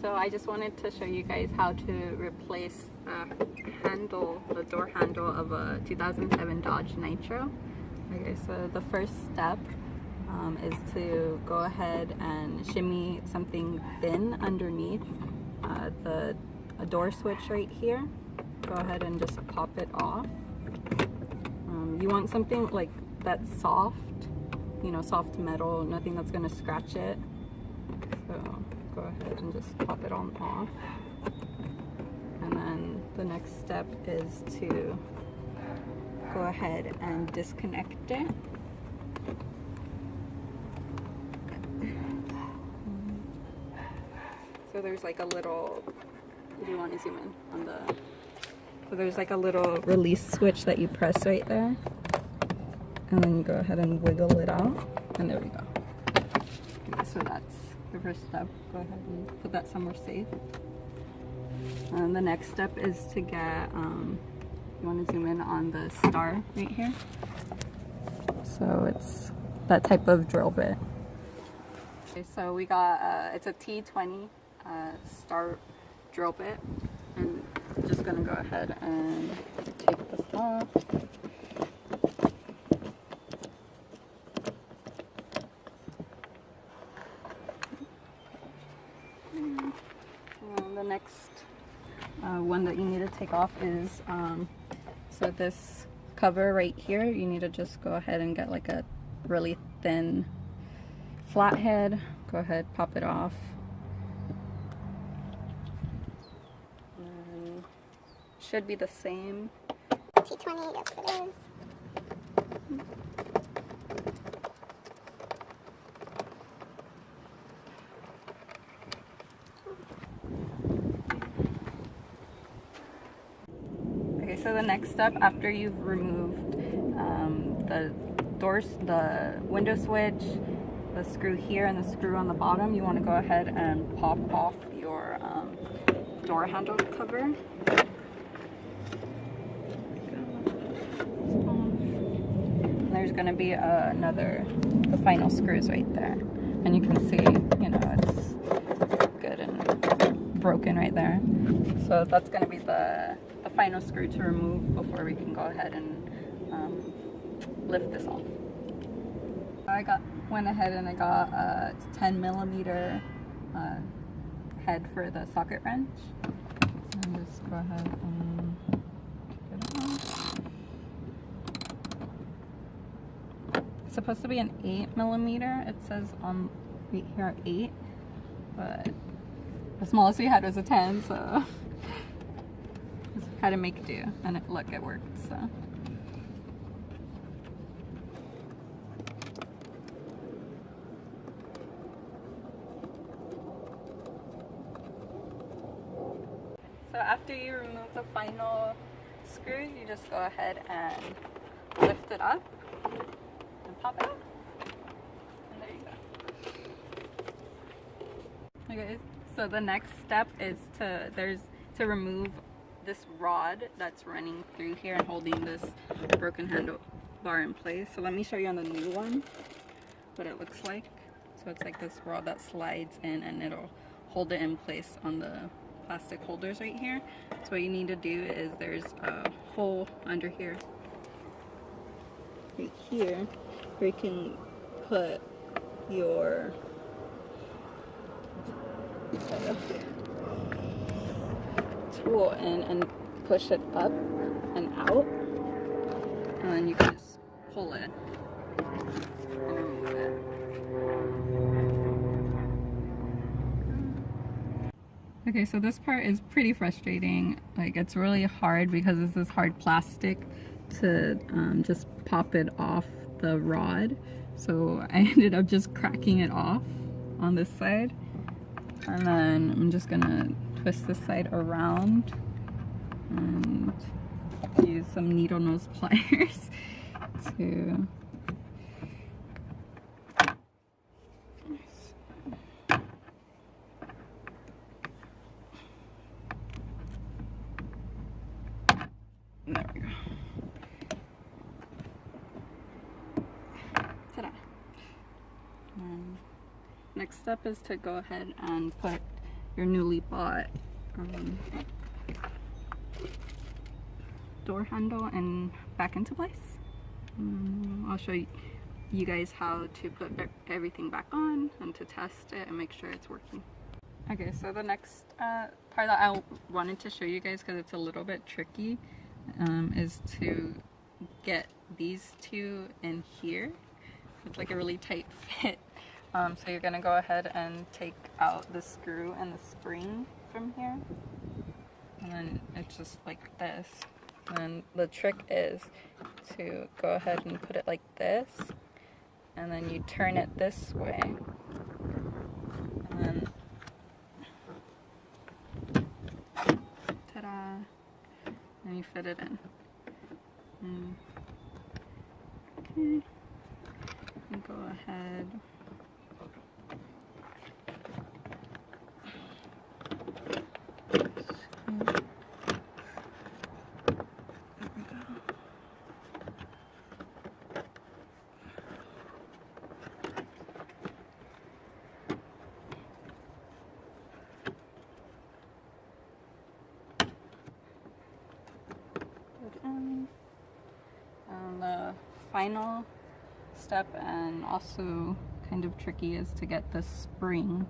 So I just wanted to show you guys how to replace the door handle of a 2007 Dodge Nitro. Okay, so the first step is to go ahead and shimmy something thin underneath the door switch right here. Go ahead and just pop it off. You want something like that's soft, you know, soft metal, nothing that's gonna scratch it. So go ahead and just pop it on off. And then the next step is to go ahead and disconnect it. So there's like a little, do you want to zoom in on the, so there's like a little release switch that you press right there. And then you go ahead and wiggle it out. And there we go. Okay, so that's the first step. Go ahead and put that somewhere safe. And the next step is to get, you want to zoom in on the star right here. So it's that type of drill bit. Okay, so we got, it's a T20 star drill bit. And I'm just going to go ahead and take this off. And the next one that you need to take off is, so this cover right here, you need to just go ahead and get like a really thin flathead. Go ahead, pop it off. And should be the same. T20, yes it is. Okay, so the next step after you've removed the doors, the window switch, the screw here and the screw on the bottom, you want to go ahead and pop off your door handle cover. And there's going to be the final screws right there. And you can see, you know, it's good and broken right there. So that's going to be the final screw to remove before we can go ahead and lift this off. Went ahead and I got a 10 millimeter head for the socket wrench. And just go ahead and take it off. It's supposed to be an 8 millimeter. It says on right here 8, but the smallest we had was a 10, so just had to make do. And look, it worked. So. So after you remove the final screw, you just go ahead and lift it up and pop it out. And there you go. Okay, so the next step is to remove this rod that's running through here and holding this broken handle bar in place. So let me show you on the new one what it looks like. So it's like this rod that slides in and it'll hold it in place on the plastic holders right here. So what you need to do is there's a hole under here, right here, where you can put your tool in and push it up and out, and then you can just pull it and remove it. Okay, so this part is pretty frustrating. Like, it's really hard because it's this hard plastic to just pop it off the rod. So I ended up just cracking it off on this side. And then I'm just gonna twist this side around and use some needle nose pliers to there we go. Next step is to go ahead and put your newly bought door handle and back into place. I'll show you guys how to put everything back on and to test it and make sure it's working. Okay, so the next part that I wanted to show you guys, because it's a little bit tricky, is to get these two in here. It's like a really tight fit. So you're gonna go ahead and take out the screw and the spring from here, and then it's just like this. And the trick is to go ahead and put it like this, and then you turn it this way, and then ta-da, and you fit it in. Okay, and go ahead. And the final step, and also kind of tricky, is to get the spring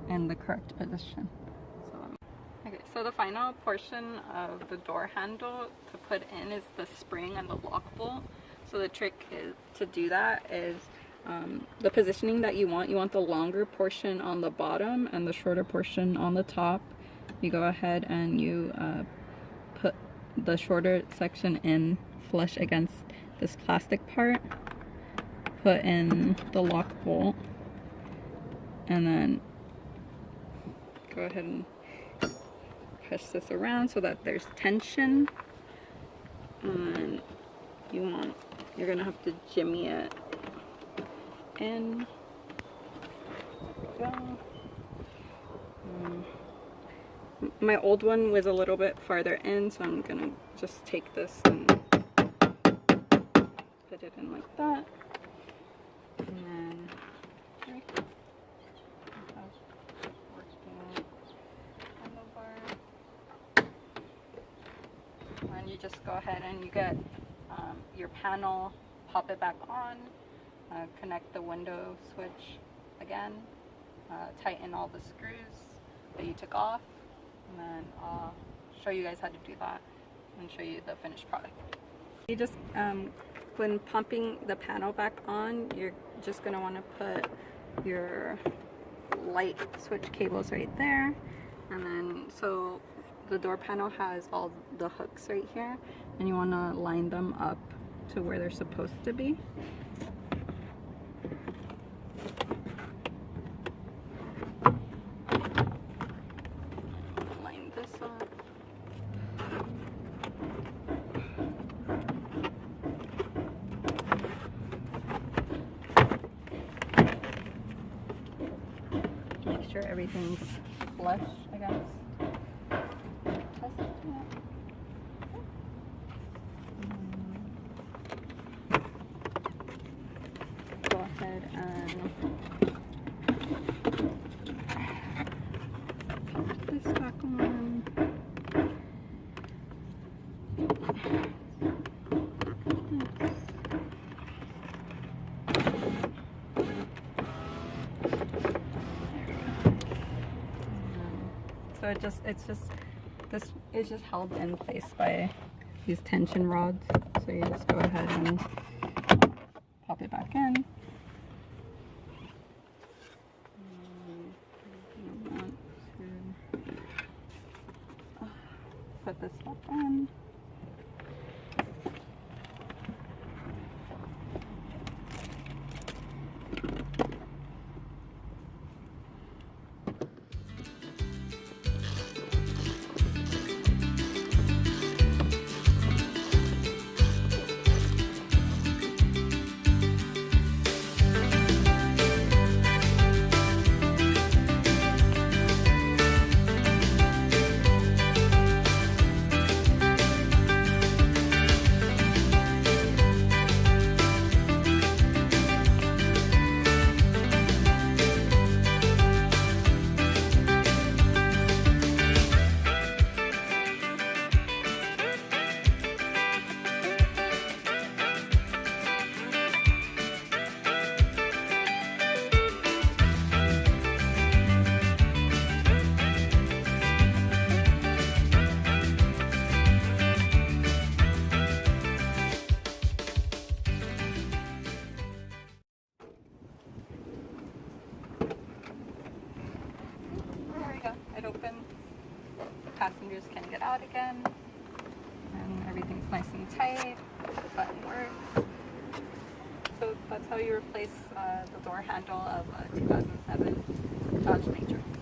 in the correct position. So the final portion of the door handle to put in is the spring and the lock bolt. So the trick is to do that is the positioning that you want the longer portion on the bottom and the shorter portion on the top. You go ahead and you put the shorter section in flush against this plastic part, put in the lock bolt, and then go ahead and push this around so that there's tension. And you're gonna have to jimmy it in. There we go. My old one was a little bit farther in, so I'm gonna just take this and put it in like that. And then and you just go ahead and you get your panel, pop it back on, connect the window switch again, tighten all the screws that you took off, and then I'll show you guys how to do that and show you the finished product. You just, when pumping the panel back on, you're just going to want to put your light switch cables right there, and then so the door panel has all the hooks right here, and you want to line them up to where they're supposed to be. Line this up. Make sure everything's flush, I guess. Go ahead and put this back on. So this is just held in place by these tension rods. So you just go ahead and pop it back in. Put this back on. screws can get out again. And everything's nice and tight. The button works. So that's how you replace the door handle of a 2007 Dodge Nitro.